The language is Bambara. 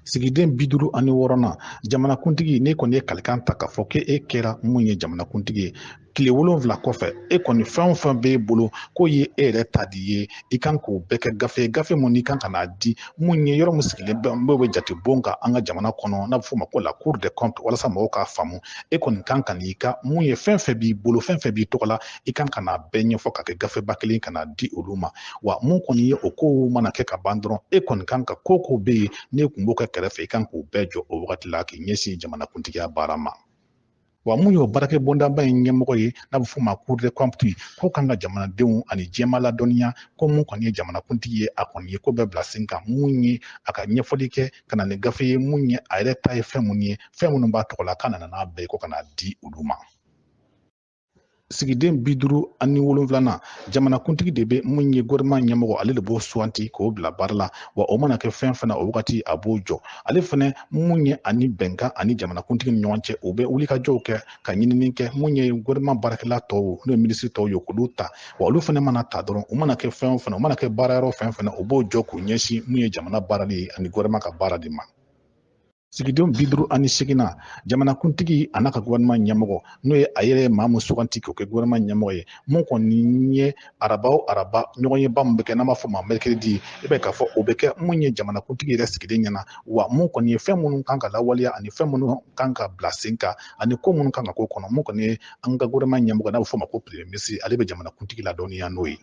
Sigiden 56 jamanakuntigi ne kɔni ye kalikan ta k'a fɔ ke e kɛra mun ye jamanakuntigi ye tile 7 kɔfɛ e kɔni fɛn o fɛn b'e bolo k'o ye e yɛrɛ ta di ye i kan k'o bɛɛ kɛ gafe mun n'i kan ka n'a di mun ye yɔrɔ mun sigilen bɛ jate bon kan an ka jamana kɔnɔ n'a bɛ f'o ma ko la cour des comptes walasa mɔgɔw k'a faamu e kɔni kan ka n'i ka mun ye fɛn fɛn b'i bolo fɛn fɛn b'i tɔgɔ la i kan ka n'a bɛɛ ɲɛfɔ ka kɛ gafeba kelen ka n'a di olu ma wa mun kɔni ye o kow mana kɛ ka ban dɔrɔn e kɔni kan ka ko bɛ yen n'e kun b'o kɛ kɛrɛfɛ i kan k'o bɛɛ jɔ o wagati la k'i ɲɛsin jamanakuntigiya baara ma wa mun y'o baarakɛ bɔndaba in ɲɛmɔgɔ ye n'a bɛ f'o ma cour des comptes ko kan ka jamanadenw ani jɛma ladɔnniya ko mun kɔni ye jamanakuntigi ye a kɔni ye ko bɛɛ bila sen kan mun ye a ka ɲɛfɔli kɛ ka na ni gafe ye mun ye a yɛrɛ ta ye fɛn mun ye fɛn minnu b'a tɔgɔ la k'a nana n'a bɛɛ ko ka n'a di olu ma sigiden 57 jamanakuntigi de bɛ mun ye gouvernement ɲɛmɔgɔ ale de b'o suganti k'o bila baara la wa o mana kɛ fɛn fana o wagati a b'o jɔ ale fana mun ye ani bɛnkan ani jamanakuntigi ni ɲɔgɔn cɛ o bɛ wulikajɔw kɛ ka ɲinini kɛ mun ye gouvernement baarakɛla tɔw n'o ye minisiri tɔw ye k'olu ta wa olu fana mana ta dɔrɔn u mana kɛ fɛn o fɛn o mana kɛ baarayɔrɔ fɛn fɛn o b'o jɔ k'u ɲɛsin mun ye jamana baarali ye ani gouvernement ka baara de ma sigidenw 58 jamanakuntigi a n'a ka gouvernement ɲɛmɔgɔ n'o ye a yɛrɛ maa mun suganti k'o kɛ gouvernement ɲɛmɔgɔ ye mun kɔni ye araba o araba ɲɔgɔn ye ba mun bɛ kɛ n'an b'a fɔ ma mercredi i b'a ye k'a fɔ o bɛ kɛ mun ye jamanakuntigi yɛrɛ sigilen ɲɛna wa mun kɔni ye fɛn minnu kan ka lawaleya ani fɛn minnu kan ka bila sen kan ani ko minnu kan ka k'o kɔnɔ mun kɔni ye an ka gouvernement ɲɛmɔgɔ n'a bɛ fɔ o ma ko premier ministre ale bɛ jamanakuntigi ladɔnniya n'o ye